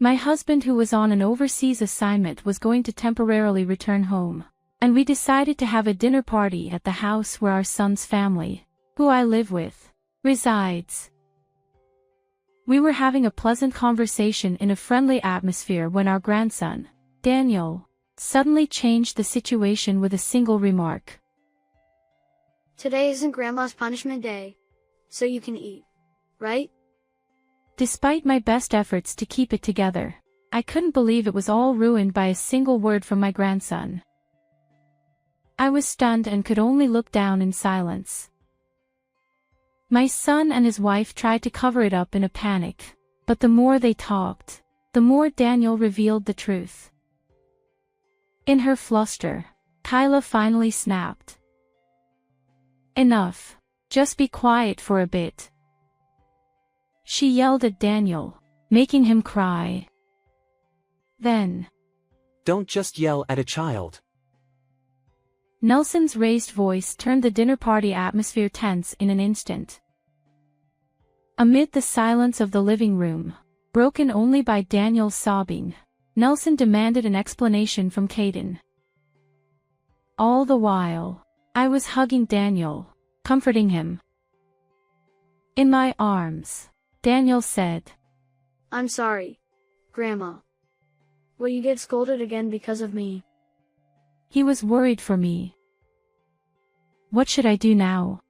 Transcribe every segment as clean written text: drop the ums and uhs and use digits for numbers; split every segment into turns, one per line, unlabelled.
My husband, who was on an overseas assignment, was going to temporarily return home, and we decided to have a dinner party at the house where our son's family, who I live with, resides. We were having a pleasant conversation in a friendly atmosphere when our grandson, Daniel, suddenly changed the situation with a single remark.
Today isn't Grandma's punishment day, so you can eat, right?
Despite my best efforts to keep it together, I couldn't believe it was all ruined by a single word from my grandson. I was stunned and could only look down in silence. My son and his wife tried to cover it up in a panic, but the more they talked, the more Daniel revealed the truth. In her fluster, Kyla finally snapped. Enough. Just be quiet for a bit. She yelled at Daniel, making him cry. Then,
Don't just yell at a child.
Nelson's raised voice turned the dinner party atmosphere tense in an instant. Amid the silence of the living room, broken only by Daniel's sobbing, Nelson demanded an explanation from Caden. All the while, I was hugging Daniel, comforting him. In my arms, Daniel said,
I'm sorry, Grandma. Will you get scolded again because of me?
He was worried for me. What should I do now?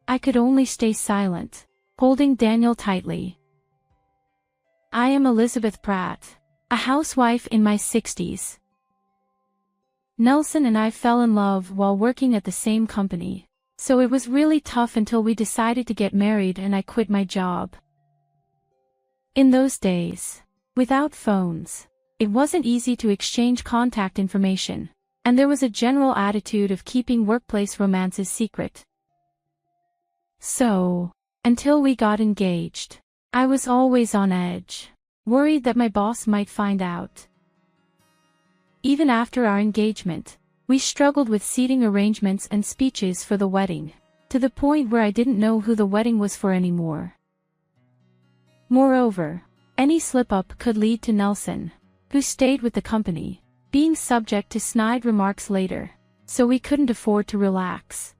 I could only stay silent, holding Daniel tightly. I am Elizabeth Pratt, a housewife in my 60s. Nelson and I fell in love while working at the same company, so it was really tough until we decided to get married and I quit my job. In those days, without phones, it wasn't easy to exchange contact information, and there was a general attitude of keeping workplace romances secret. So, until we got engaged, I was always on edge, worried that my boss might find out. Even after our engagement, we struggled with seating arrangements and speeches for the wedding, to the point where I didn't know who the wedding was for anymore. Moreover, any slip-up could lead to Nelson, who stayed with the company, being subject to snide remarks later, so we couldn't afford to relax.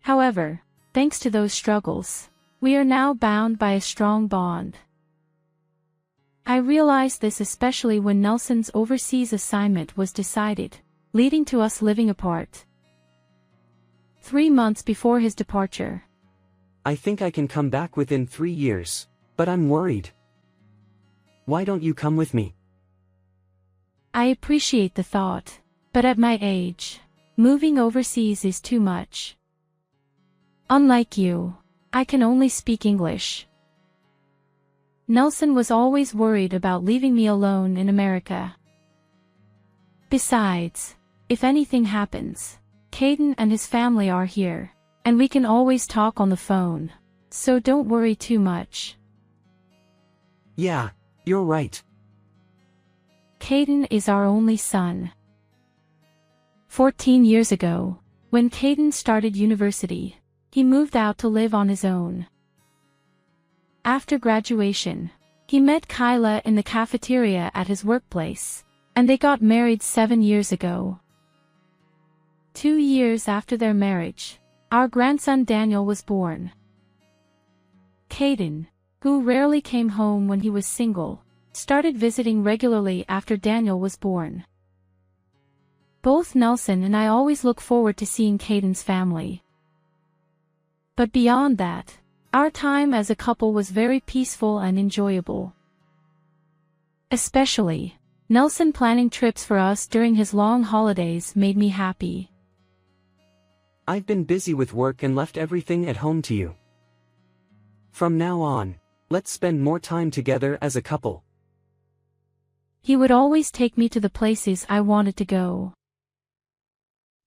However, thanks to those struggles, we are now bound by a strong bond. I realized this especially when Nelson's overseas assignment was decided, leading to us living apart. 3 months before his departure.
I think I can come back within 3 years, but I'm worried. Why don't you come with me?
I appreciate the thought, but at my age, moving overseas is too much. Unlike you, I can only speak English. Nelson was always worried about leaving me alone in America. Besides, if anything happens, Caden and his family are here, and we can always talk on the phone, so don't worry too much.
Yeah, you're right.
Caden is our only son. 14 years ago, when Caden started university, he moved out to live on his own. After graduation, he met Kyla in the cafeteria at his workplace, and they got married 7 years ago. 2 years after their marriage, our grandson Daniel was born. Caden, who rarely came home when he was single, started visiting regularly after Daniel was born. Both Nelson and I always look forward to seeing Caden's family. But beyond that, our time as a couple was very peaceful and enjoyable. Especially, Nelson planning trips for us during his long holidays made me happy.
I've been busy with work and left everything at home to you. From now on, let's spend more time together as a couple.
He would always take me to the places I wanted to go.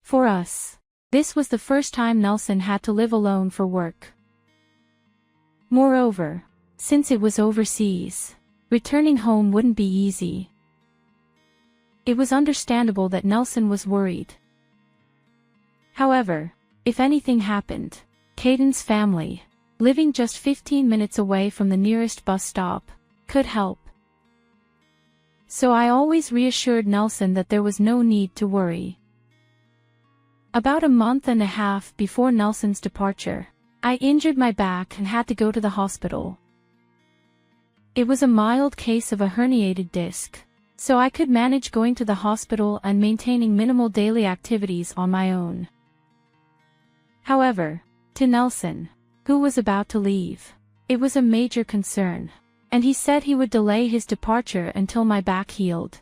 For us, this was the first time Nelson had to live alone for work. Moreover, since it was overseas, returning home wouldn't be easy. It was understandable that Nelson was worried. However, if anything happened, Caden's family, living just 15 minutes away from the nearest bus stop, could help. So I always reassured Nelson that there was no need to worry. About a month and a half before Nelson's departure, I injured my back and had to go to the hospital. It was a mild case of a herniated disc, so I could manage going to the hospital and maintaining minimal daily activities on my own. However, to Nelson, who was about to leave, it was a major concern, and he said he would delay his departure until my back healed.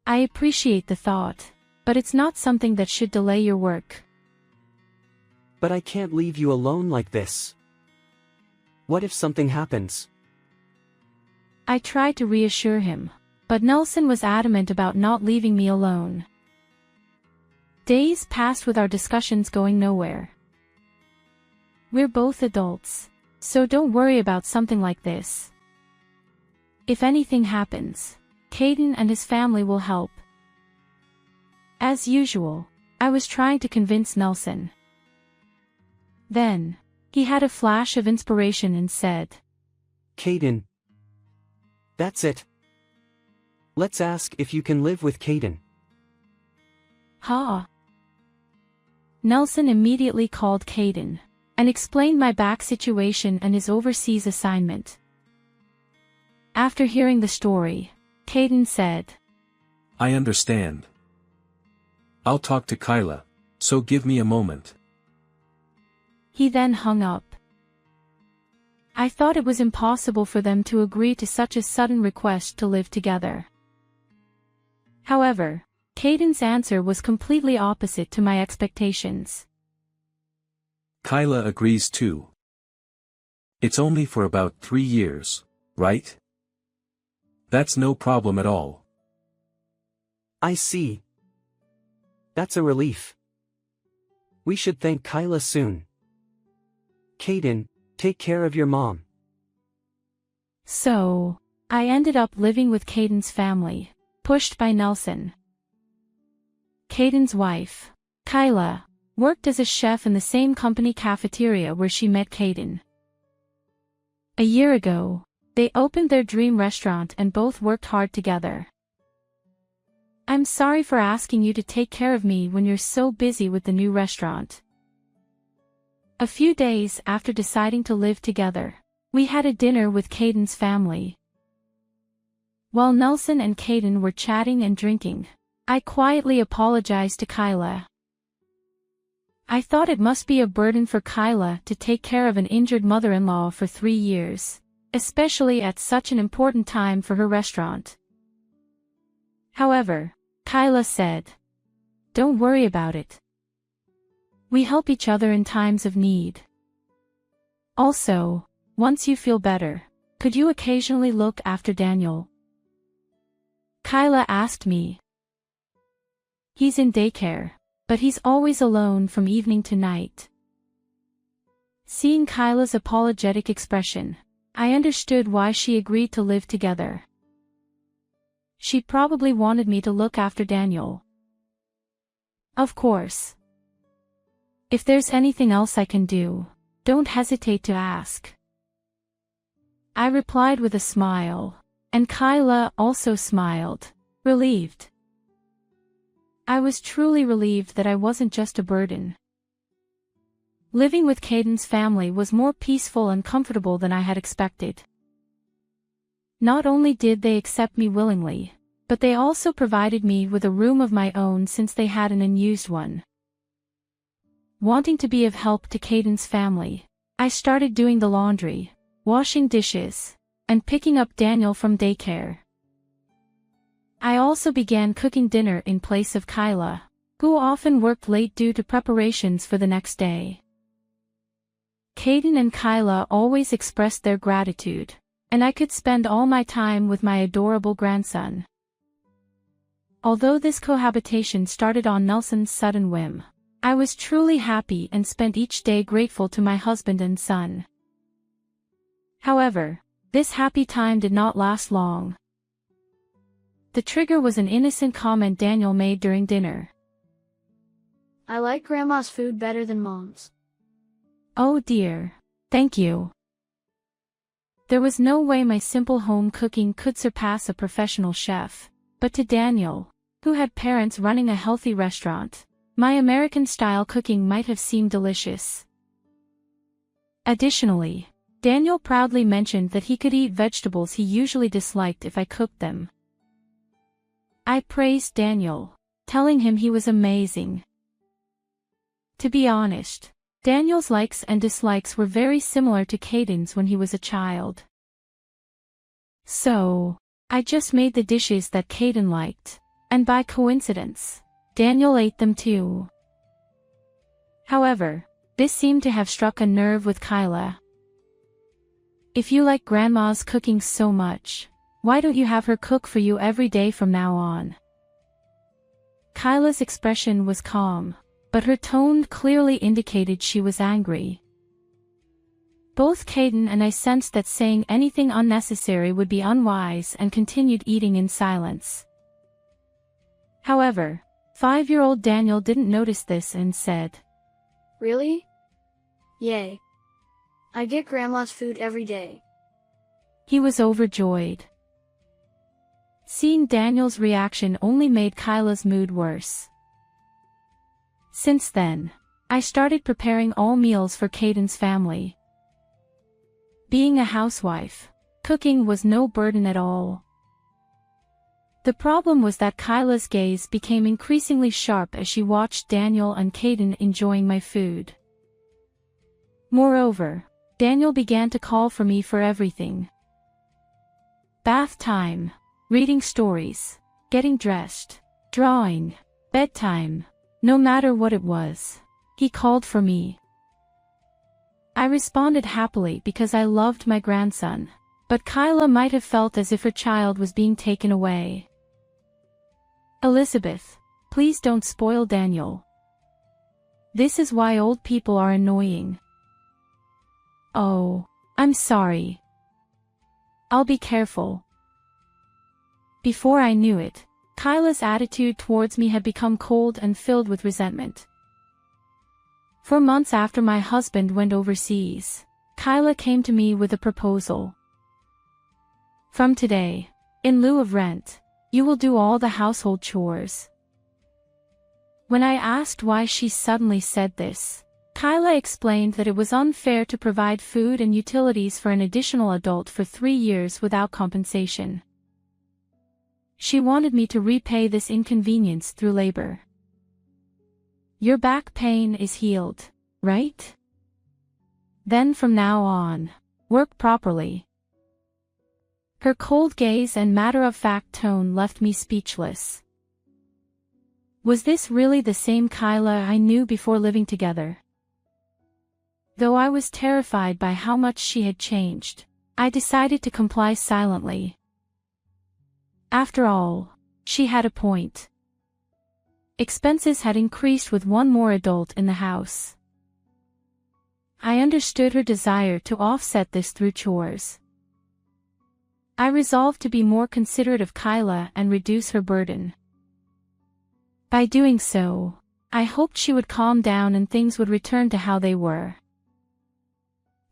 I appreciate the thought, but it's not something that should delay your work.
But I can't leave you alone like this. What if something happens?
I tried to reassure him, but Nelson was adamant about not leaving me alone. Days passed with our discussions going nowhere. We're both adults, so don't worry about something like this. If anything happens, Caden and his family will help. As usual, I was trying to convince Nelson. Then, he had a flash of inspiration and said,
Caden. That's it. Let's ask if you can live with Caden.
Ha! Nelson immediately called Caden and explained my back situation and his overseas assignment. After hearing the story, Caden said,
I understand. I'll talk to Kyla, so give me a moment.
He then hung up. I thought it was impossible for them to agree to such a sudden request to live together. However, Caden's answer was completely opposite to my expectations.
Kyla agrees too. It's only for about 3 years, right? That's no problem at all.
I see. That's a relief. We should thank Kyla soon. Caden, take care of your mom.
So, I ended up living with Caden's family, pushed by Nelson. Caden's wife, Kyla, worked as a chef in the same company cafeteria where she met Caden. A year ago, they opened their dream restaurant and both worked hard together. I'm sorry for asking you to take care of me when you're so busy with the new restaurant. A few days after deciding to live together, we had a dinner with Caden's family. While Nelson and Caden were chatting and drinking, I quietly apologized to Kyla. I thought it must be a burden for Kyla to take care of an injured mother-in-law for 3 years, especially at such an important time for her restaurant. However, Kyla said, "Don't worry about it. We help each other in times of need. Also, once you feel better, could you occasionally look after Daniel?" Kyla asked me. He's in daycare, but he's always alone from evening to night. Seeing Kyla's apologetic expression, I understood why she agreed to live together. She probably wanted me to look after Daniel. Of course. If there's anything else I can do, don't hesitate to ask. I replied with a smile, and Kyla also smiled, relieved. I was truly relieved that I wasn't just a burden. Living with Caden's family was more peaceful and comfortable than I had expected. Not only did they accept me willingly, but they also provided me with a room of my own since they had an unused one. Wanting to be of help to Caden's family, I started doing the laundry, washing dishes, and picking up Daniel from daycare. I also began cooking dinner in place of Kyla, who often worked late due to preparations for the next day. Caden and Kyla always expressed their gratitude, and I could spend all my time with my adorable grandson. Although this cohabitation started on Nelson's sudden whim, I was truly happy and spent each day grateful to my husband and son. However, this happy time did not last long. The trigger was an innocent comment Daniel made during dinner.
I like Grandma's food better than Mom's.
Oh dear. Thank you. There was no way my simple home cooking could surpass a professional chef. But to Daniel, who had parents running a healthy restaurant, my American-style cooking might have seemed delicious. Additionally, Daniel proudly mentioned that he could eat vegetables he usually disliked if I cooked them. I praised Daniel, telling him he was amazing. To be honest, Daniel's likes and dislikes were very similar to Caden's when he was a child. So, I just made the dishes that Caden liked, and by coincidence, Daniel ate them too. However, this seemed to have struck a nerve with Kyla. If you like Grandma's cooking so much, why don't you have her cook for you every day from now on? Kyla's expression was calm, but her tone clearly indicated she was angry. Both Caden and I sensed that saying anything unnecessary would be unwise and continued eating in silence. However, 5-year-old Daniel didn't notice this and said,
Really? Yay. I get Grandma's food every day.
He was overjoyed. Seeing Daniel's reaction only made Kyla's mood worse. Since then, I started preparing all meals for Caden's family. Being a housewife, cooking was no burden at all. The problem was that Kyla's gaze became increasingly sharp as she watched Daniel and Caden enjoying my food. Moreover, Daniel began to call for me for everything. Bath time, reading stories, getting dressed, drawing, bedtime, no matter what it was, he called for me. I responded happily because I loved my grandson, but Kyla might have felt as if her child was being taken away. Elizabeth, please don't spoil Daniel. This is why old people are annoying. Oh, I'm sorry. I'll be careful. Before I knew it, Kyla's attitude towards me had become cold and filled with resentment. For months after my husband went overseas, Kyla came to me with a proposal. From today, in lieu of rent, you will do all the household chores. When I asked why she suddenly said this, Kyla explained that it was unfair to provide food and utilities for an additional adult for 3 years without compensation. She wanted me to repay this inconvenience through labor. Your back pain is healed, right? Then from now on, work properly. Her cold gaze and matter-of-fact tone left me speechless. Was this really the same Kyla I knew before living together? Though I was terrified by how much she had changed, I decided to comply silently. After all, she had a point. Expenses had increased with one more adult in the house. I understood her desire to offset this through chores. I resolved to be more considerate of Kyla and reduce her burden. By doing so, I hoped she would calm down and things would return to how they were.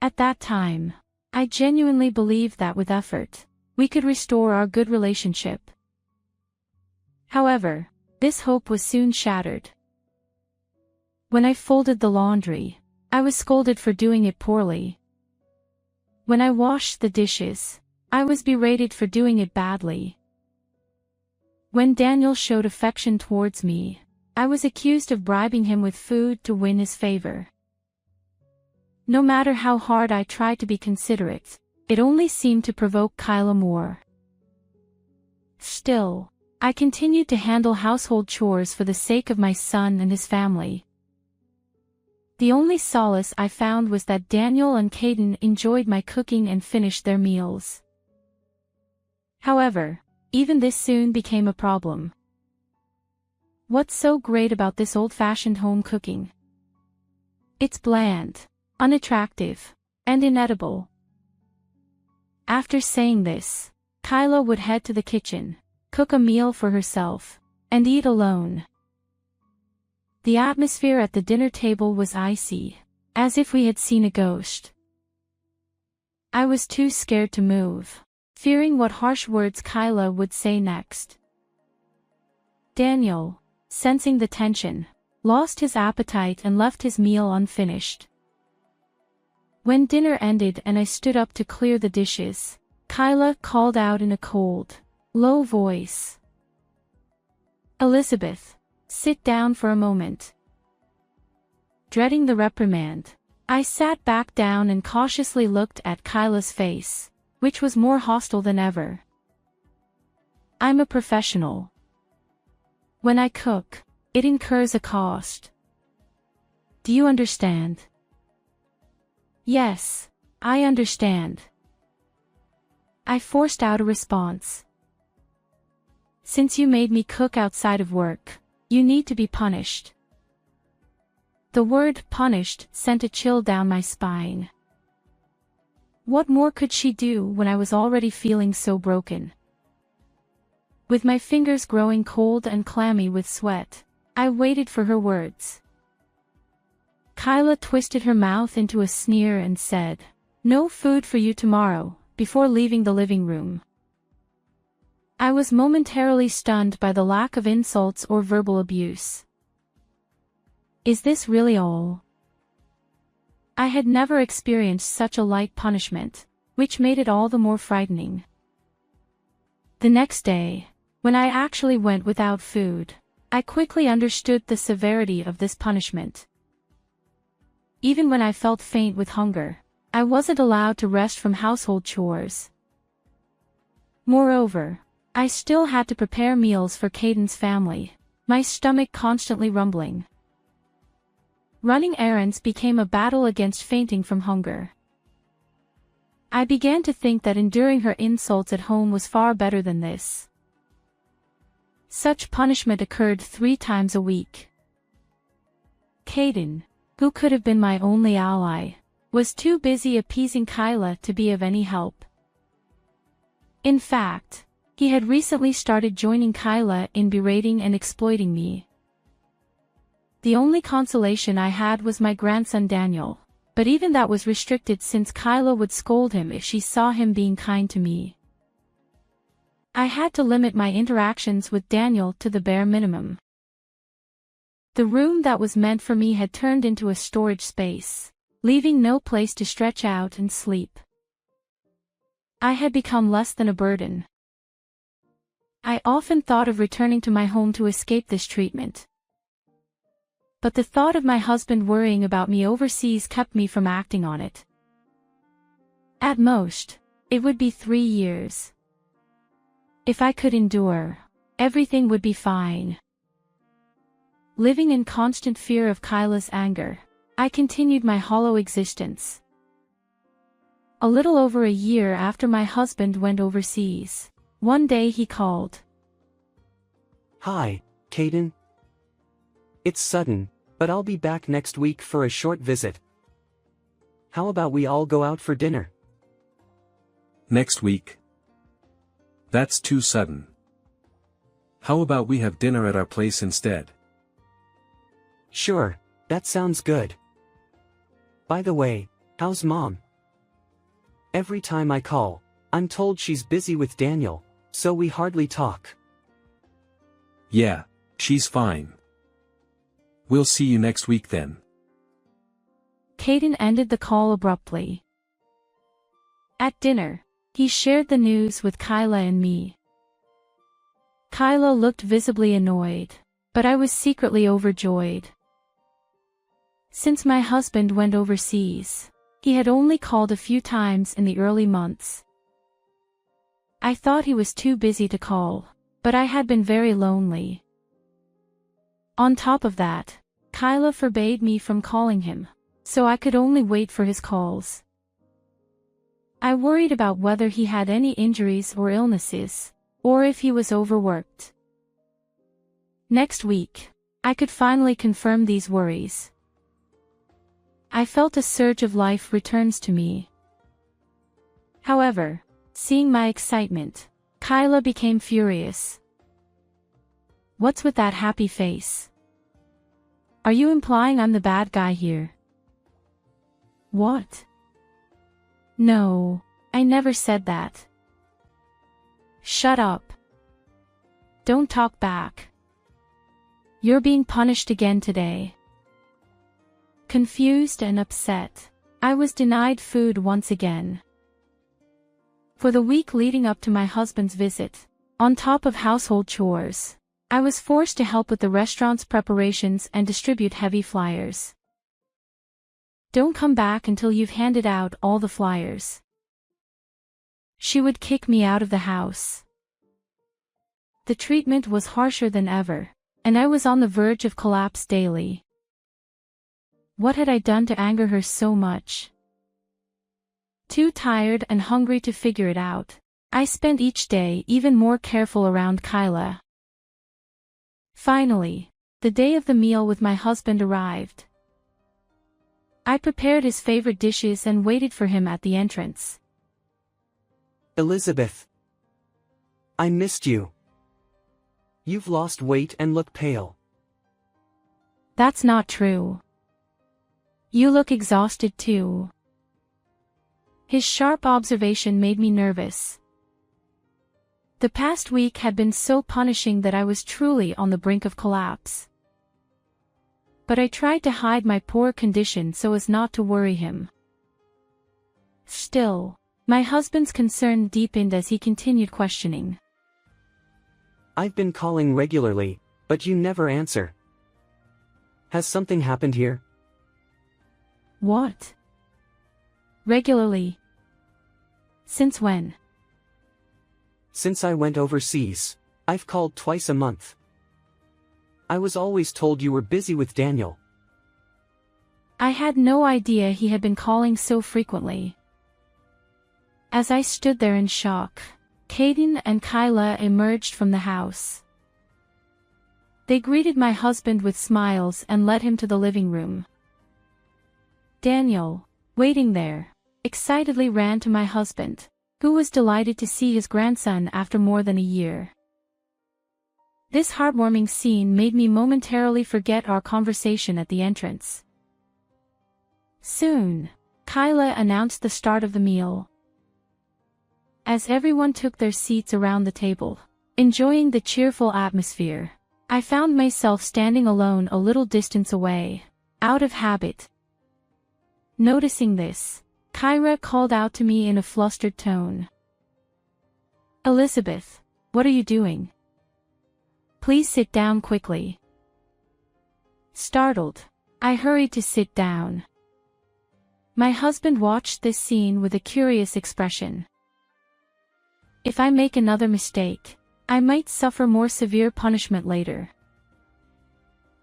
At that time, I genuinely believed that with effort, we could restore our good relationship. However, this hope was soon shattered. When I folded the laundry, I was scolded for doing it poorly. When I washed the dishes, I was berated for doing it badly. When Daniel showed affection towards me, I was accused of bribing him with food to win his favor. No matter how hard I tried to be considerate, it only seemed to provoke Kyla more. Still, I continued to handle household chores for the sake of my son and his family. The only solace I found was that Daniel and Caden enjoyed my cooking and finished their meals. However, even this soon became a problem. What's so great about this old-fashioned home cooking? It's bland, unattractive, and inedible. After saying this, Kyla would head to the kitchen, cook a meal for herself, and eat alone. The atmosphere at the dinner table was icy, as if we had seen a ghost. I was too scared to move, fearing what harsh words Kyla would say next. Daniel, sensing the tension, lost his appetite and left his meal unfinished. When dinner ended and I stood up to clear the dishes, Kyla called out in a cold, low voice. "Elizabeth, sit down for a moment." Dreading the reprimand, I sat back down and cautiously looked at Kyla's face, which was more hostile than ever. "I'm a professional. When I cook, it incurs a cost. Do you understand?" "Yes, I understand." I forced out a response. "Since you made me cook outside of work, you need to be punished." The word punished sent a chill down my spine. What more could she do when I was already feeling so broken? With my fingers growing cold and clammy with sweat, I waited for her words. Kyla twisted her mouth into a sneer and said, "No food for you tomorrow," before leaving the living room. I was momentarily stunned by the lack of insults or verbal abuse. Is this really all? I had never experienced such a light punishment, which made it all the more frightening. The next day, when I actually went without food, I quickly understood the severity of this punishment. Even when I felt faint with hunger, I wasn't allowed to rest from household chores. Moreover, I still had to prepare meals for Caden's family, my stomach constantly rumbling. Running errands became a battle against fainting from hunger. I began to think that enduring her insults at home was far better than this. Such punishment occurred 3 times a week. Caden, who could have been my only ally, was too busy appeasing Kyla to be of any help. In fact, he had recently started joining Kyla in berating and exploiting me. The only consolation I had was my grandson Daniel, but even that was restricted since Kyla would scold him if she saw him being kind to me. I had to limit my interactions with Daniel to the bare minimum. The room that was meant for me had turned into a storage space, leaving no place to stretch out and sleep. I had become less than a burden. I often thought of returning to my home to escape this treatment. But the thought of my husband worrying about me overseas kept me from acting on it. At most, it would be 3 years. If I could endure, everything would be fine. Living in constant fear of Kyla's anger, I continued my hollow existence. A little over a year after my husband went overseas, one day he called.
"Hi, Caden. It's sudden, but I'll be back next week for a short visit. How about we all go out for dinner?"
Next week? That's too sudden. How about we have dinner at our place instead?
Sure, that sounds good. By the way, how's Mom? Every time I call, I'm told she's busy with Daniel, so we hardly talk.
Yeah, she's fine. We'll see you next week then.
Caden ended the call abruptly. At dinner, he shared the news with Kyla and me. Kyla looked visibly annoyed, but I was secretly overjoyed. Since my husband went overseas, he had only called a few times in the early months. I thought he was too busy to call, but I had been very lonely. On top of that, Kyla forbade me from calling him, so I could only wait for his calls. I worried about whether he had any injuries or illnesses, or if he was overworked. Next week, I could finally confirm these worries. I felt a surge of life returns to me. However, seeing my excitement, Kyla became furious. "What's with that happy face? Are you implying I'm the bad guy here?" "What?" No, I never said that. Shut up. Don't talk back. You're being punished again today. Confused and upset, I was denied food once again. For the week leading up to my husband's visit, on top of household chores, I was forced to help with the restaurant's preparations and distribute heavy flyers. Don't come back until you've handed out all the flyers. She would kick me out of the house. The treatment was harsher than ever, and I was on the verge of collapse daily. What had I done to anger her so much? Too tired and hungry to figure it out, I spent each day even more careful around Kyla. Finally, the day of the meal with my husband arrived. I prepared his favorite dishes and waited for him at the entrance.
Elizabeth. I missed you. You've lost weight and look pale.
That's not true. You look exhausted too. His sharp observation made me nervous. The past week had been so punishing that I was truly on the brink of collapse. But I tried to hide my poor condition so as not to worry him. Still, my husband's concern deepened as he continued questioning.
I've been calling regularly, but you never answer. Has something happened here?
What? Regularly? Since when?
Since I went overseas, I've called twice a month. I was always told you were busy with Daniel.
I had no idea he had been calling so frequently. As I stood there in shock, Caden and Kyla emerged from the house. They greeted my husband with smiles and led him to the living room. Daniel, waiting there, excitedly ran to my husband, who was delighted to see his grandson after more than a year. This heartwarming scene made me momentarily forget our conversation at the entrance. Soon, Kyla announced the start of the meal. As everyone took their seats around the table, enjoying the cheerful atmosphere, I found myself standing alone a little distance away, out of habit. Noticing this, Kyra called out to me in a flustered tone. Elizabeth, what are you doing? Please sit down quickly. Startled, I hurried to sit down. My husband watched this scene with a curious expression. If I make another mistake, I might suffer more severe punishment later.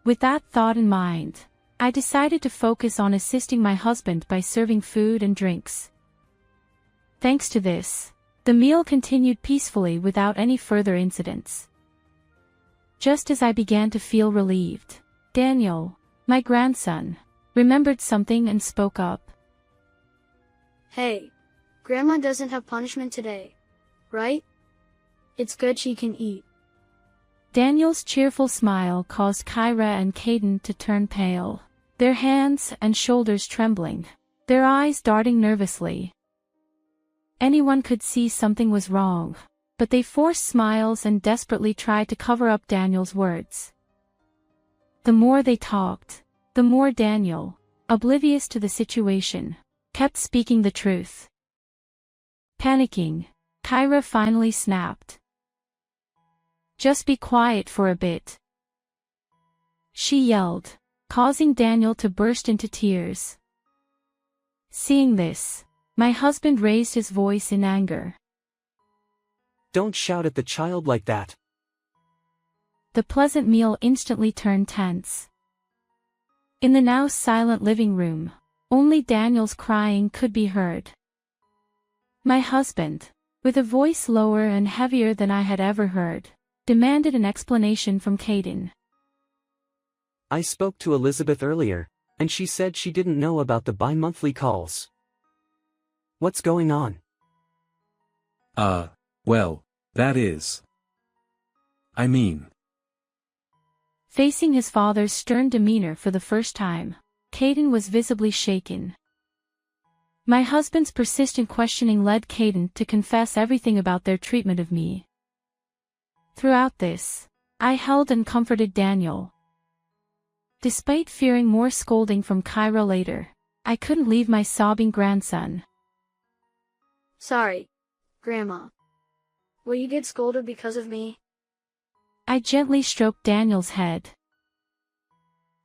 With that thought in mind, I decided to focus on assisting my husband by serving food and drinks. Thanks to this, the meal continued peacefully without any further incidents. Just as I began to feel relieved, Daniel, my grandson, remembered something and spoke up.
Hey, Grandma doesn't have punishment today, right? It's good she can eat.
Daniel's cheerful smile caused Kyra and Caden to turn pale, their hands and shoulders trembling, their eyes darting nervously. Anyone could see something was wrong, but they forced smiles and desperately tried to cover up Daniel's words. The more they talked, the more Daniel, oblivious to the situation, kept speaking the truth. Panicking, Kyra finally snapped. Just be quiet for a bit. She yelled, causing Daniel to burst into tears. Seeing this, my husband raised his voice in anger.
Don't shout at the child like that.
The pleasant meal instantly turned tense. In the now silent living room, only Daniel's crying could be heard. My husband, with a voice lower and heavier than I had ever heard, demanded an explanation from Caden.
I spoke to Elizabeth earlier, and she said she didn't know about the bi-monthly calls. What's going on?
Well, that is. I mean.
Facing his father's stern demeanor for the first time, Caden was visibly shaken. My husband's persistent questioning led Caden to confess everything about their treatment of me. Throughout this, I held and comforted Daniel. Despite fearing more scolding from Kyra later, I couldn't leave my sobbing grandson.
Sorry, Grandma. Will you get scolded because of me?
I gently stroked Daniel's head.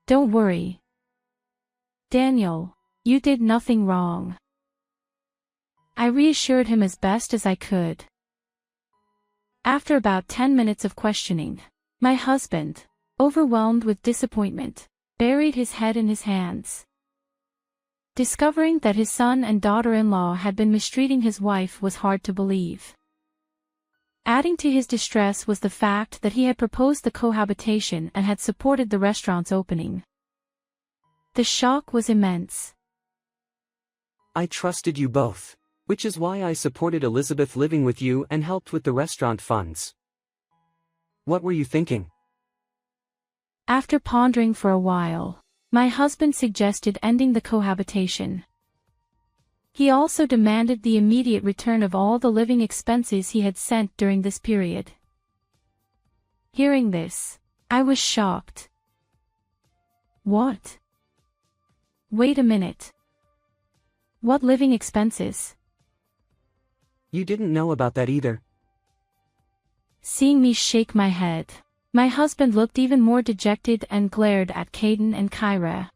Don't worry. Daniel, you did nothing wrong. I reassured him as best as I could. After about 10 minutes of questioning, my husband, overwhelmed with disappointment, buried his head in his hands. Discovering that his son and daughter-in-law had been mistreating his wife was hard to believe. Adding to his distress was the fact that he had proposed the cohabitation and had supported the restaurant's opening. The shock was immense.
I trusted you both, which is why I supported Elizabeth living with you and helped with the restaurant funds. What were you thinking?
After pondering for a while, my husband suggested ending the cohabitation. He also demanded the immediate return of all the living expenses he had sent during this period. Hearing this, I was shocked. What? Wait a minute. What living expenses?
You didn't know about that either.
Seeing me shake my head, my husband looked even more dejected and glared at Caden and Kyra.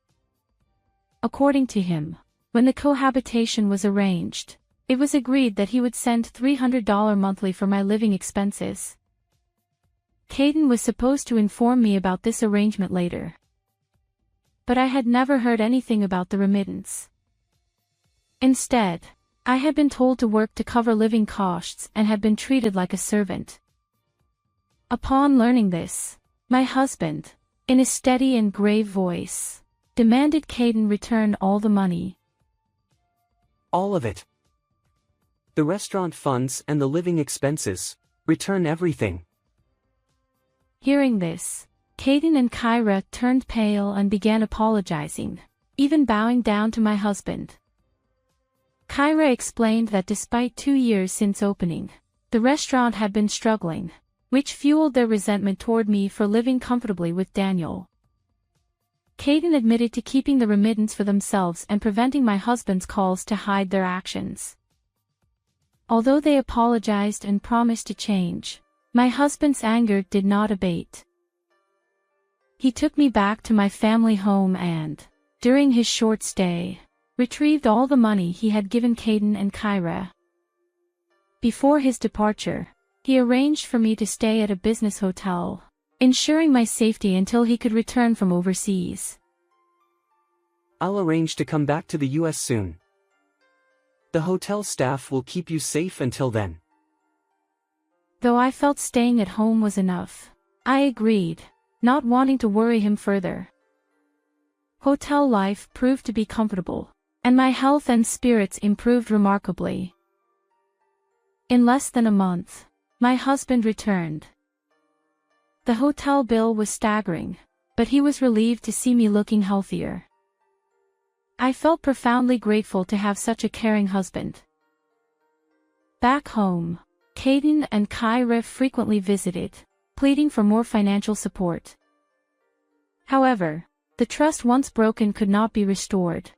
According to him, when the cohabitation was arranged, it was agreed that he would send $300 monthly for my living expenses. Caden was supposed to inform me about this arrangement later. But I had never heard anything about the remittance. Instead, I had been told to work to cover living costs and had been treated like a servant. Upon learning this, my husband, in a steady and grave voice, demanded Caden return all the money.
All of it. The restaurant funds and the living expenses. Return everything.
Hearing this, Caden and Kyra turned pale and began apologizing, even bowing down to my husband. Kyra explained that despite 2 years since opening, the restaurant had been struggling, which fueled their resentment toward me for living comfortably with Daniel. Caden admitted to keeping the remittance for themselves and preventing my husband's calls to hide their actions. Although they apologized and promised to change, my husband's anger did not abate. He took me back to my family home and, during his short stay, retrieved all the money he had given Caden and Kyra. Before his departure, he arranged for me to stay at a business hotel, ensuring my safety until he could return from overseas.
I'll arrange to come back to the US soon. The hotel staff will keep you safe until then.
Though I felt staying at home was enough, I agreed, not wanting to worry him further. Hotel life proved to be comfortable, and my health and spirits improved remarkably. In less than a month, my husband returned. The hotel bill was staggering, but he was relieved to see me looking healthier. I felt profoundly grateful to have such a caring husband. Back home, Caden and Kyra frequently visited, pleading for more financial support. However, the trust once broken could not be restored.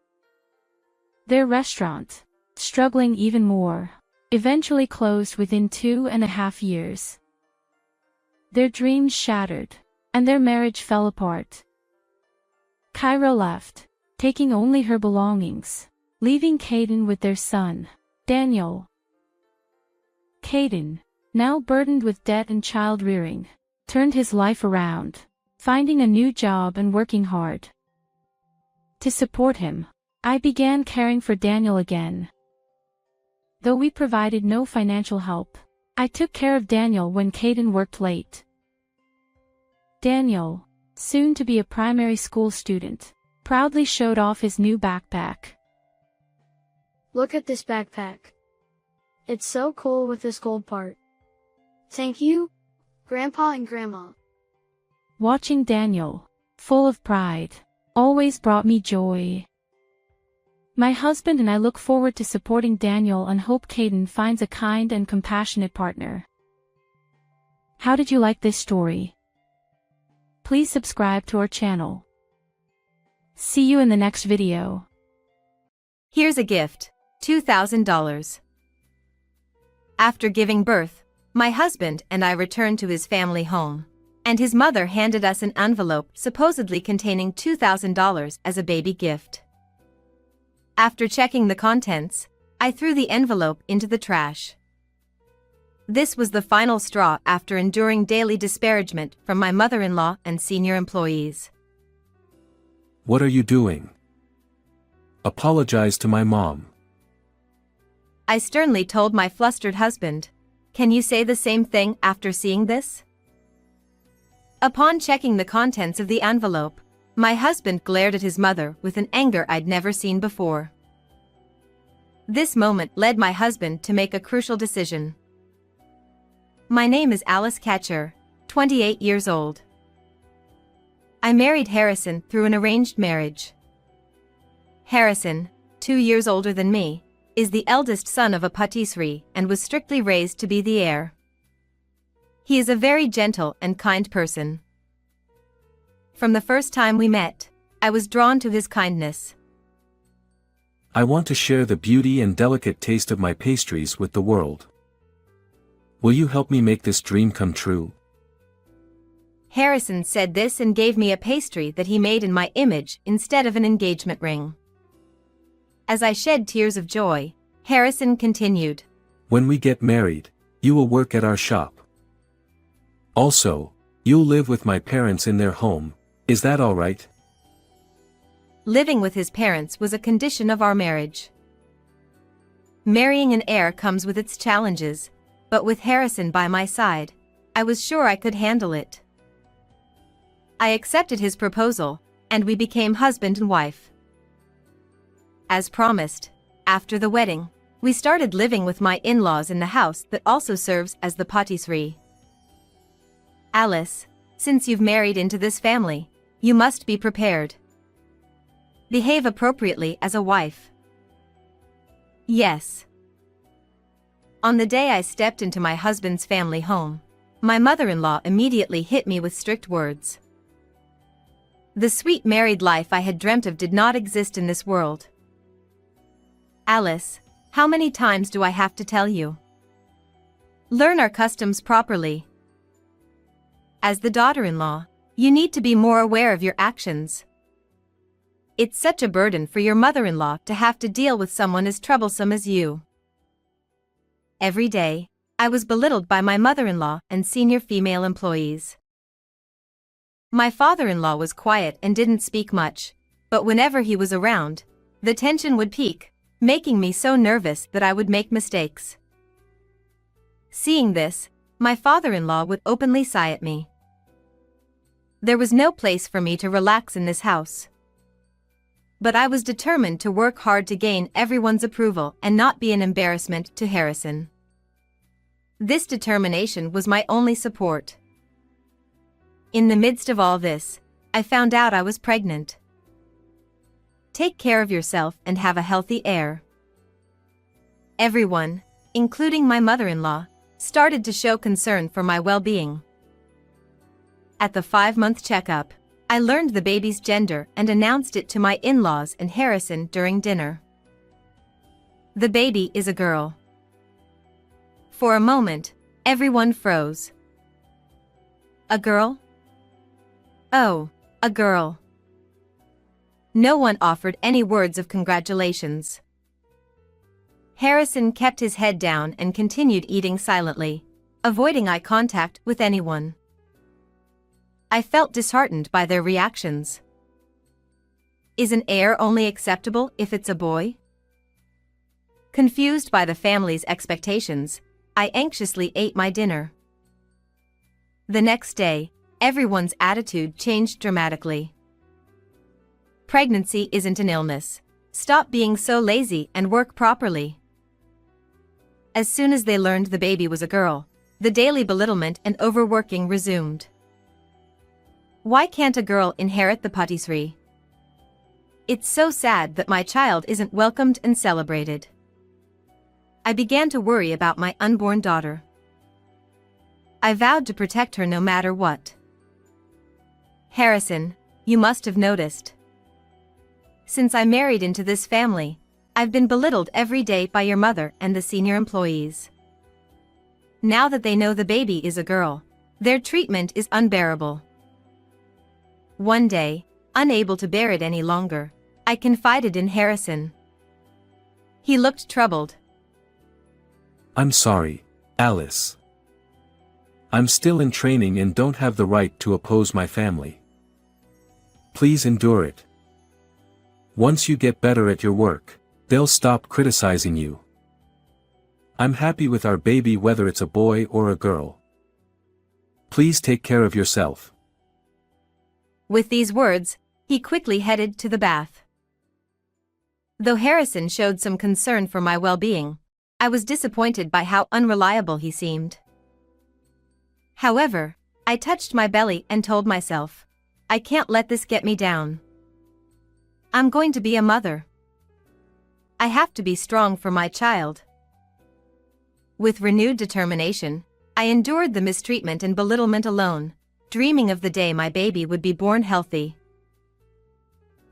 Their restaurant, struggling even more, eventually closed within 2.5 years. Their dreams shattered, and their marriage fell apart. Kyra left, taking only her belongings, leaving Caden with their son, Daniel. Caden, now burdened with debt and child-rearing, turned his life around, finding a new job and working hard. To support him, I began caring for Daniel again. Though we provided no financial help, I took care of Daniel when Caden worked late. Daniel, soon to be a primary school student, proudly showed off his new backpack.
Look at this backpack. It's so cool with this gold part. Thank you, Grandpa and Grandma.
Watching Daniel, full of pride, always brought me joy. My husband and I look forward to supporting Daniel and hope Caden finds a kind and compassionate partner. How did you like this story? Please subscribe to our channel. See you in the next video.
Here's a gift, $2,000. After giving birth, my husband and I returned to his family home, and his mother handed us an envelope supposedly containing $2,000 as a baby gift. After checking the contents, I threw the envelope into the trash. This was the final straw after enduring daily disparagement from my mother-in-law and senior employees.
What are you doing? Apologize to my mom.
I sternly told my flustered husband, "Can you say the same thing after seeing this?" Upon checking the contents of the envelope, my husband glared at his mother with an anger I'd never seen before. This moment led my husband to make a crucial decision. My name is Alice Catcher, 28 years old. I married Harrison through an arranged marriage. Harrison, 2 years older than me, is the eldest son of a patisserie and was strictly raised to be the heir. He is a very gentle and kind person. From the first time we met, I was drawn to his kindness.
I want to share the beauty and delicate taste of my pastries with the world. Will you help me make this dream come true?
Harrison said this and gave me a pastry that he made in my image instead of an engagement ring. As I shed tears of joy, Harrison continued,
When we get married, you will work at our shop. Also, you'll live with my parents in their home, is that all right?
Living with his parents was a condition of our marriage. Marrying an heir comes with its challenges, but with Harrison by my side, I was sure I could handle it. I accepted his proposal, and we became husband and wife. As promised, after the wedding, we started living with my in-laws in the house that also serves as the patisserie. Alice, since you've married into this family, you must be prepared. Behave appropriately as a wife. Yes. On the day I stepped into my husband's family home, my mother-in-law immediately hit me with strict words. The sweet married life I had dreamt of did not exist in this world. Alice, how many times do I have to tell you? Learn our customs properly. As the daughter-in-law, you need to be more aware of your actions. It's such a burden for your mother-in-law to have to deal with someone as troublesome as you. Every day, I was belittled by my mother-in-law and senior female employees. My father-in-law was quiet and didn't speak much, but whenever he was around, the tension would peak, making me so nervous that I would make mistakes. Seeing this, my father-in-law would openly sigh at me. There was no place for me to relax in this house. But I was determined to work hard to gain everyone's approval and not be an embarrassment to Harrison. This determination was my only support. In the midst of all this, I found out I was pregnant. Take care of yourself and have a healthy heir. Everyone, including my mother-in-law, started to show concern for my well-being. At the 5-month checkup, I learned the baby's gender and announced it to my in-laws and Harrison during dinner. The baby is a girl. For a moment, everyone froze. A girl? Oh, a girl. No one offered any words of congratulations. Harrison kept his head down and continued eating silently, avoiding eye contact with anyone. I felt disheartened by their reactions. Is an heir only acceptable if it's a boy? Confused by the family's expectations, I anxiously ate my dinner. The next day, everyone's attitude changed dramatically. Pregnancy isn't an illness. Stop being so lazy and work properly. As soon as they learned the baby was a girl, the daily belittlement and overworking resumed. Why can't a girl inherit the patisserie? It's so sad that my child isn't welcomed and celebrated. I began to worry about my unborn daughter. I vowed to protect her no matter what. Harrison, you must have noticed. Since I married into this family, I've been belittled every day by your mother and the senior employees. Now that they know the baby is a girl, their treatment is unbearable. One day, unable to bear it any longer, I confided in Harrison. He looked troubled.
I'm sorry, Alice. I'm still in training and don't have the right to oppose my family. Please endure it. Once you get better at your work, they'll stop criticizing you. I'm happy with our baby whether it's a boy or a girl. Please take care of yourself.
With these words, he quickly headed to the bath. Though Harrison showed some concern for my well-being, I was disappointed by how unreliable he seemed. However, I touched my belly and told myself, I can't let this get me down. I'm going to be a mother. I have to be strong for my child. With renewed determination, I endured the mistreatment and belittlement alone, dreaming of the day my baby would be born healthy.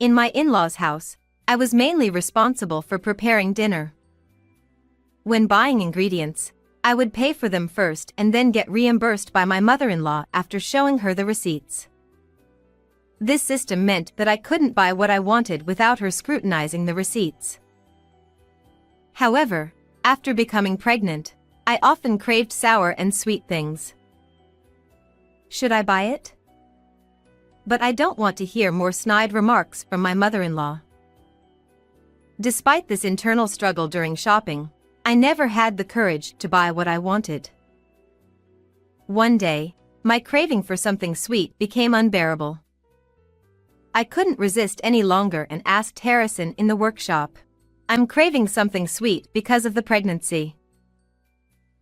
In my in-laws' house, I was mainly responsible for preparing dinner. When buying ingredients, I would pay for them first and then get reimbursed by my mother-in-law after showing her the receipts. This system meant that I couldn't buy what I wanted without her scrutinizing the receipts. However, after becoming pregnant, I often craved sour and sweet things. Should I buy it? But I don't want to hear more snide remarks from my mother-in-law. Despite this internal struggle during shopping, I never had the courage to buy what I wanted. One day, my craving for something sweet became unbearable. I couldn't resist any longer and asked Harrison in the workshop, I'm craving something sweet because of the pregnancy.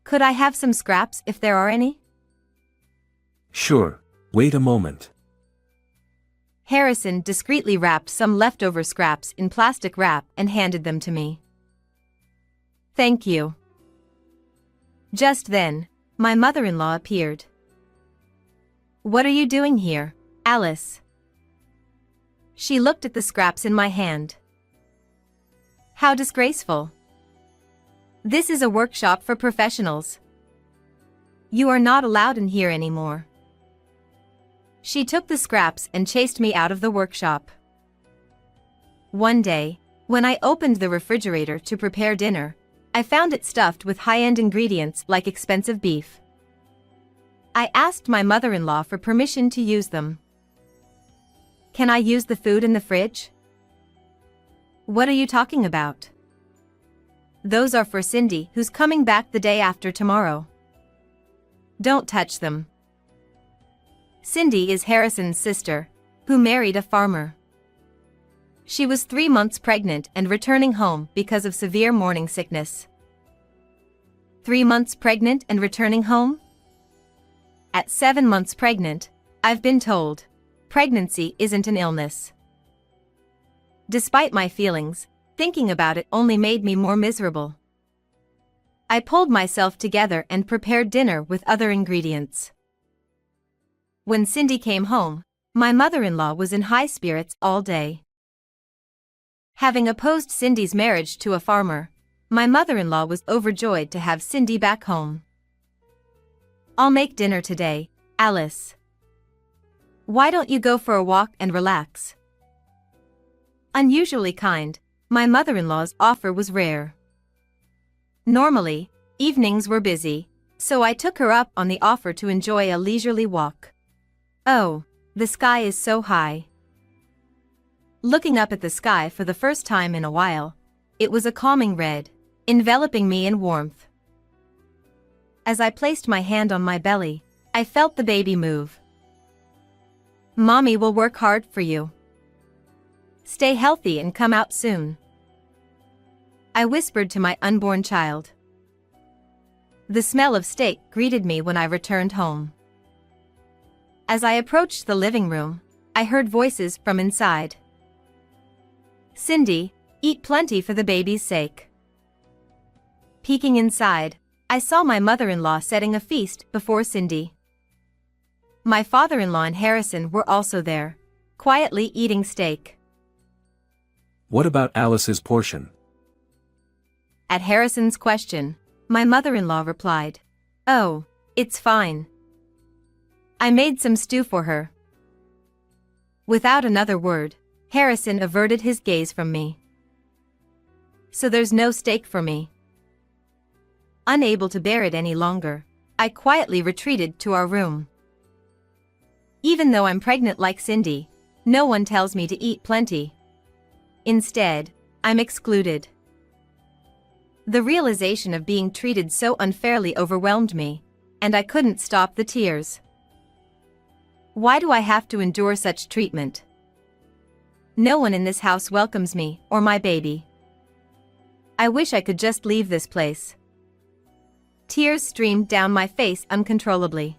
Could I have some scraps if there are any?
Sure, wait a moment.
Harrison discreetly wrapped some leftover scraps in plastic wrap and handed them to me. Thank you. Just then, my mother-in-law appeared. What are you doing here, Alice? She looked at the scraps in my hand. How disgraceful. This is a workshop for professionals. You are not allowed in here anymore. She took the scraps and chased me out of the workshop. One day, when I opened the refrigerator to prepare dinner, I found it stuffed with high-end ingredients like expensive beef. I asked my mother-in-law for permission to use them. Can I use the food in the fridge? What are you talking about? Those are for Cindy, who's coming back the day after tomorrow. Don't touch them. Cindy is Harrison's sister, who married a farmer. She was 3 months pregnant and returning home because of severe morning sickness. 3 months pregnant and returning home? At 7 months pregnant, I've been told, pregnancy isn't an illness. Despite my feelings, thinking about it only made me more miserable. I pulled myself together and prepared dinner with other ingredients. When Cindy came home, my mother-in-law was in high spirits all day. Having opposed Cindy's marriage to a farmer, my mother-in-law was overjoyed to have Cindy back home. I'll make dinner today, Alice. Why don't you go for a walk and relax? Unusually kind, my mother-in-law's offer was rare. Normally, evenings were busy, so I took her up on the offer to enjoy a leisurely walk. Oh, the sky is so high. Looking up at the sky for the first time in a while, it was a calming red, enveloping me in warmth. As I placed my hand on my belly, I felt the baby move. Mommy will work hard for you. Stay healthy and come out soon. I whispered to my unborn child. The smell of steak greeted me when I returned home. As I approached the living room, I heard voices from inside. Cindy, eat plenty for the baby's sake. Peeking inside, I saw my mother-in-law setting a feast before Cindy. My father-in-law and Harrison were also there, quietly eating steak.
What about Alice's portion?
At Harrison's question, my mother-in-law replied, "Oh, it's fine. I made some stew for her." Without another word, Harrison averted his gaze from me. So there's no steak for me. Unable to bear it any longer, I quietly retreated to our room. Even though I'm pregnant like Cindy, no one tells me to eat plenty. Instead, I'm excluded. The realization of being treated so unfairly overwhelmed me, and I couldn't stop the tears. Why do I have to endure such treatment? No one in this house welcomes me or my baby. I wish I could just leave this place. Tears streamed down my face uncontrollably.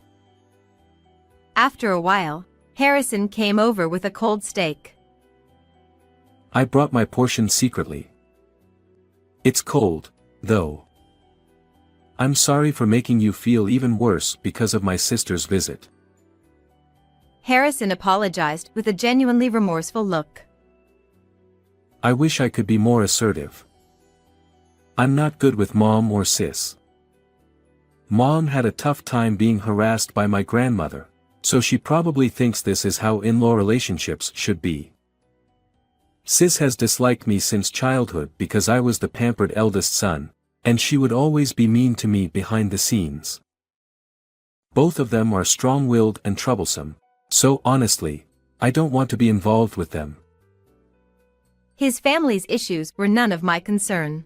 After a while, Harrison came over with a cold steak.
I brought my portion secretly. It's cold, though. I'm sorry for making you feel even worse because of my sister's visit.
Harrison apologized with a genuinely remorseful look.
I wish I could be more assertive. I'm not good with mom or sis. Mom had a tough time being harassed by my grandmother, so she probably thinks this is how in-law relationships should be. Sis has disliked me since childhood because I was the pampered eldest son, and she would always be mean to me behind the scenes. Both of them are strong-willed and troublesome, so honestly, I don't want to be involved with them.
His family's issues were none of my concern.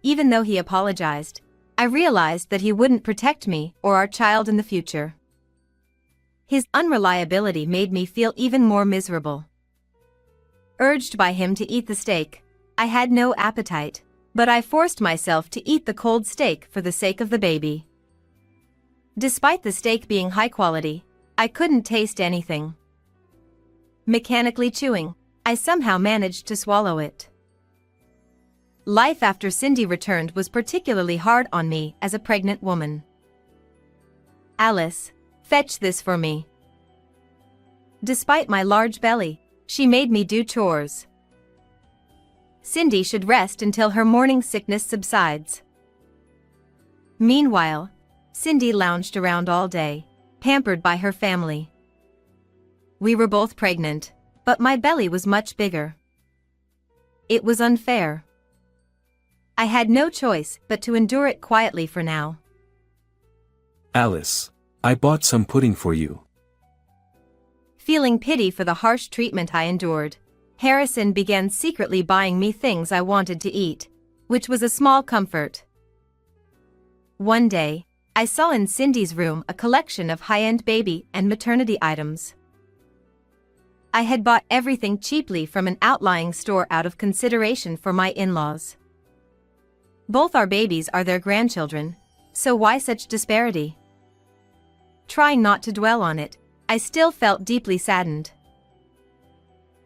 Even though he apologized, I realized that he wouldn't protect me or our child in the future. His unreliability made me feel even more miserable. Urged by him to eat the steak, I had no appetite, but I forced myself to eat the cold steak for the sake of the baby. Despite the steak being high quality, I couldn't taste anything. Mechanically chewing, I somehow managed to swallow it. Life after Cindy returned was particularly hard on me as a pregnant woman. "Alice, fetch this for me." Despite my large belly, she made me do chores. Cindy should rest until her morning sickness subsides. Meanwhile, Cindy lounged around all day, pampered by her family. We were both pregnant, but my belly was much bigger. It was unfair. I had no choice but to endure it quietly for now.
Alice, I bought some pudding for you.
Feeling pity for the harsh treatment I endured, Harrison began secretly buying me things I wanted to eat, which was a small comfort. One day, I saw in Cindy's room a collection of high-end baby and maternity items. I had bought everything cheaply from an outlying store out of consideration for my in-laws. Both our babies are their grandchildren, so why such disparity? Trying not to dwell on it, I still felt deeply saddened.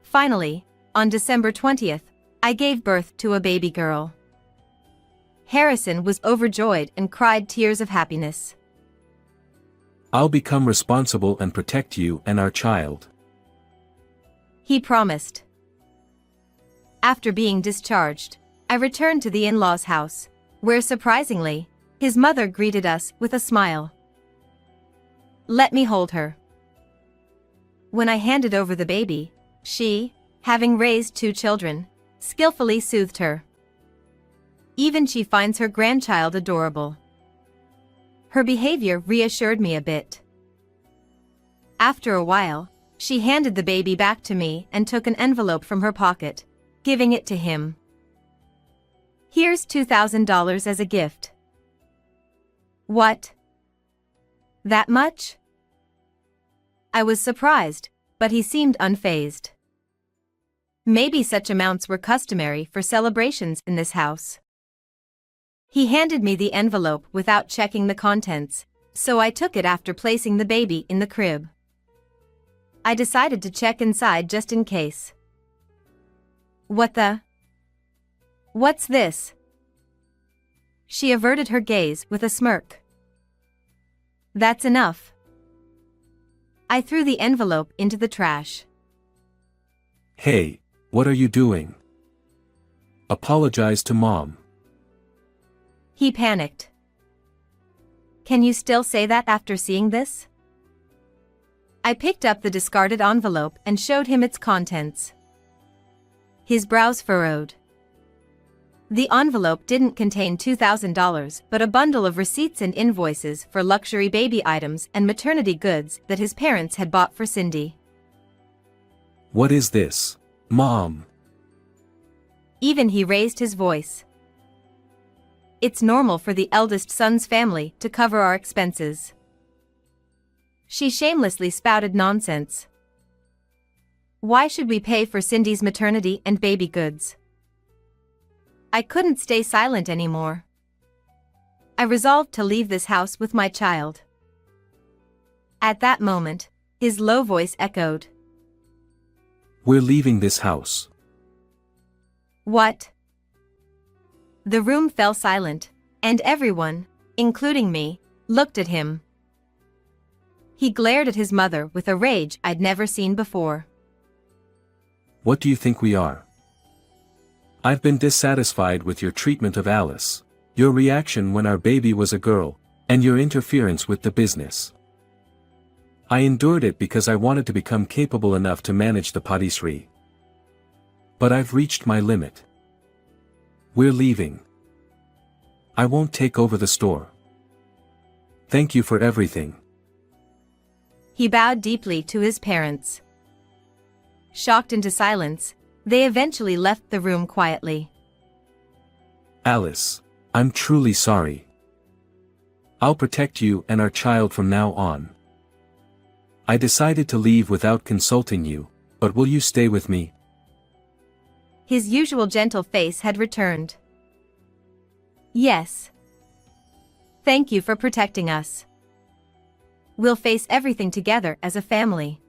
Finally, on December 20th, I gave birth to a baby girl. Harrison was overjoyed and cried tears of happiness.
I'll become responsible and protect you and our child.
He promised. After being discharged, I returned to the in-laws' house, where surprisingly, his mother greeted us with a smile. "Let me hold her." When I handed over the baby, she, having raised 2 children, skillfully soothed her. Even she finds her grandchild adorable. Her behavior reassured me a bit. After a while, she handed the baby back to me and took an envelope from her pocket, giving it to him. "Here's $2,000 as a gift." "What? That much?" I was surprised, but he seemed unfazed. Maybe such amounts were customary for celebrations in this house. He handed me the envelope without checking the contents, so I took it after placing the baby in the crib. I decided to check inside just in case. What the? What's this? She averted her gaze with a smirk. That's enough. I threw the envelope into the trash.
Hey, what are you doing? Apologize to Mom.
He panicked. Can you still say that after seeing this? I picked up the discarded envelope and showed him its contents. His brows furrowed. The envelope didn't contain $2,000 but a bundle of receipts and invoices for luxury baby items and maternity goods that his parents had bought for Cindy.
What is this, Mom?
Even he raised his voice. It's normal for the eldest son's family to cover our expenses. She shamelessly spouted nonsense. Why should we pay for Cindy's maternity and baby goods? I couldn't stay silent anymore. I resolved to leave this house with my child. At that moment, his low voice echoed.
We're leaving this house.
What? The room fell silent, and everyone, including me, looked at him. He glared at his mother with a rage I'd never seen before.
What do you think we are? I've been dissatisfied with your treatment of Alice, your reaction when our baby was a girl, and your interference with the business. I endured it because I wanted to become capable enough to manage the patisserie. But I've reached my limit. We're leaving. I won't take over the store. Thank you for everything.
He bowed deeply to his parents. Shocked into silence, they eventually left the room quietly.
Alice, I'm truly sorry. I'll protect you and our child from now on. I decided to leave without consulting you, but will you stay with me?
His usual gentle face had returned. Yes. Thank you for protecting us. We'll face everything together as a family.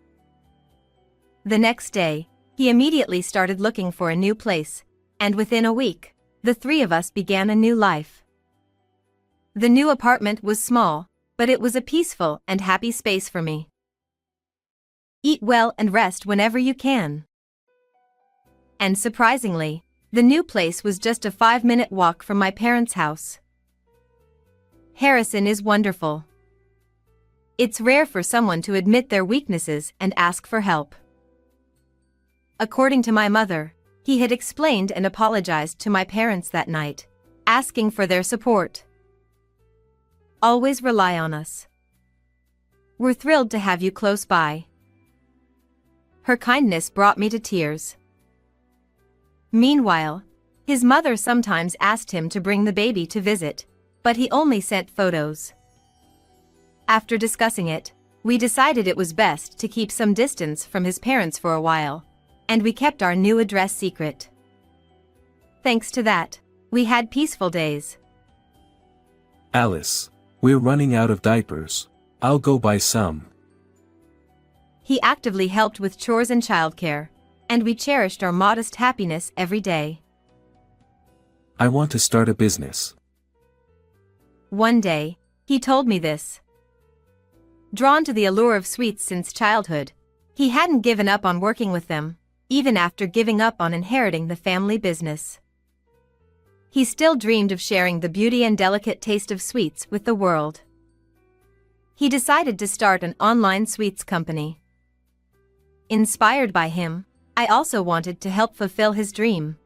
The next day, he immediately started looking for a new place, and within a week, the three of us began a new life. The new apartment was small, but it was a peaceful and happy space for me. Eat well and rest whenever you can. And surprisingly, the new place was just a 5-minute walk from my parents' house. Harrison is wonderful. It's rare for someone to admit their weaknesses and ask for help. According to my mother, he had explained and apologized to my parents that night, asking for their support. Always rely on us. We're thrilled to have you close by. Her kindness brought me to tears. Meanwhile, his mother sometimes asked him to bring the baby to visit, but he only sent photos. After discussing it, we decided it was best to keep some distance from his parents for a while, and we kept our new address secret. Thanks to that, we had peaceful days.
Alice, we're running out of diapers. I'll go buy some.
He actively helped with chores and childcare, and we cherished our modest happiness every day.
I want to start a business.
One day, he told me this. Drawn to the allure of sweets since childhood, he hadn't given up on working with them, even after giving up on inheriting the family business. He still dreamed of sharing the beauty and delicate taste of sweets with the world. He decided to start an online sweets company. Inspired by him, I also wanted to help fulfill his dream.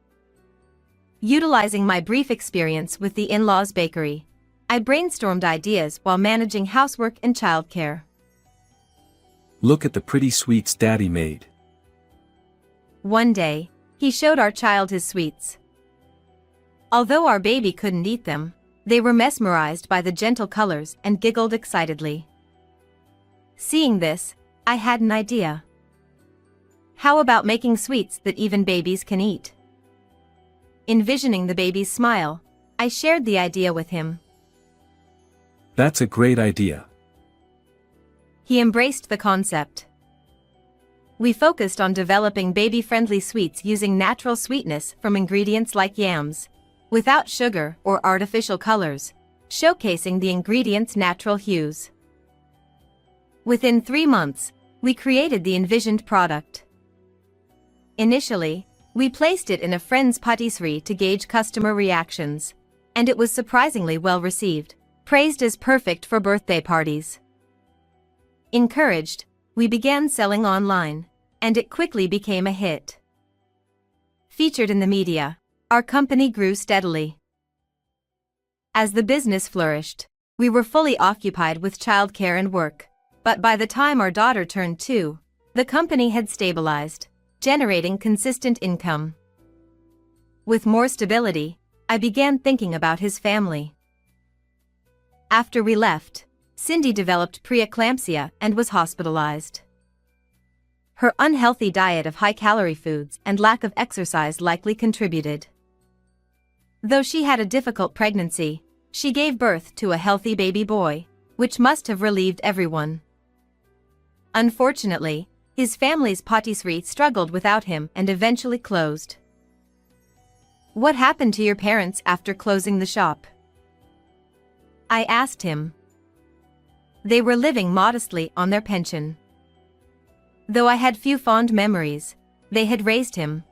Utilizing my brief experience with the in-laws bakery, I brainstormed ideas while managing housework and childcare.
Look at the pretty sweets Daddy made.
One day, he showed our child his sweets. Although our baby couldn't eat them, they were mesmerized by the gentle colors and giggled excitedly. Seeing this, I had an idea. How about making sweets that even babies can eat? Envisioning the baby's smile, I shared the idea with him.
That's a great idea.
He embraced the concept. We focused on developing baby-friendly sweets using natural sweetness from ingredients like yams, without sugar or artificial colors, showcasing the ingredients' natural hues. Within 3 months, we created the envisioned product. Initially, we placed it in a friend's patisserie to gauge customer reactions, and it was surprisingly well received, praised as perfect for birthday parties. Encouraged, we began selling online, and it quickly became a hit. Featured in the media, our company grew steadily. As the business flourished, we were fully occupied with childcare and work, but by the time our daughter turned 2, the company had stabilized, generating consistent income. With more stability, I began thinking about his family. After we left, Cindy developed preeclampsia and was hospitalized. Her unhealthy diet of high-calorie foods and lack of exercise likely contributed. Though she had a difficult pregnancy, she gave birth to a healthy baby boy, which must have relieved everyone. Unfortunately, his family's patisserie struggled without him and eventually closed. What happened to your parents after closing the shop? I asked him. They were living modestly on their pension. Though I had few fond memories, they had raised him.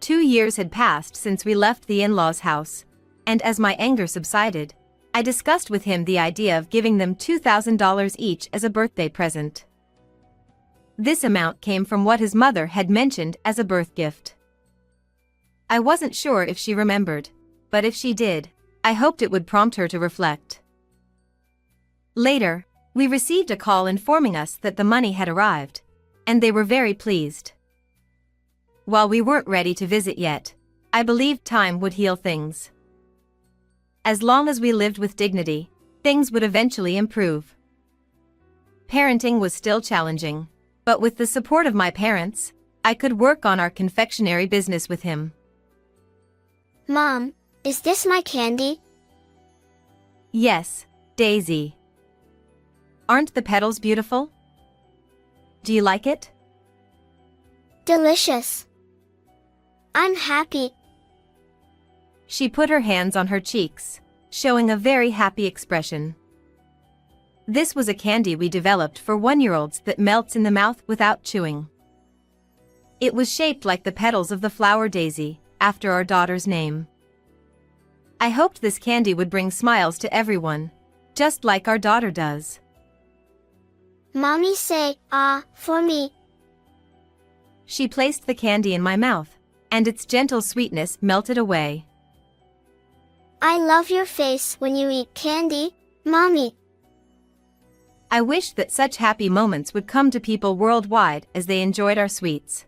2 years had passed since we left the in-laws' house, and as my anger subsided, I discussed with him the idea of giving them $2,000 each as a birthday present. This amount came from what his mother had mentioned as a birth gift. I wasn't sure if she remembered, but if she did, I hoped it would prompt her to reflect. Later, we received a call informing us that the money had arrived, and they were very pleased. While we weren't ready to visit yet, I believed time would heal things. As long as we lived with dignity, things would eventually improve. Parenting was still challenging, but with the support of my parents, I could work on our confectionery business with him.
Mom, is this my candy?
Yes, Daisy. Aren't the petals beautiful? Do you like it?
Delicious. I'm happy.
She put her hands on her cheeks, showing a very happy expression. This was a candy we developed for 1-year-olds that melts in the mouth without chewing. It was shaped like the petals of the flower daisy, after our daughter's name. I hoped this candy would bring smiles to everyone, just like our daughter does.
Mommy say, ah, for me.
She placed the candy in my mouth, and its gentle sweetness melted away.
I love your face when you eat candy, Mommy.
I wished that such happy moments would come to people worldwide as they enjoyed our sweets.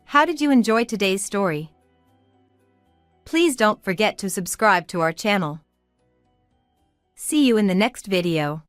How did you enjoy today's story? Please don't forget to subscribe to our channel. See you in the next video.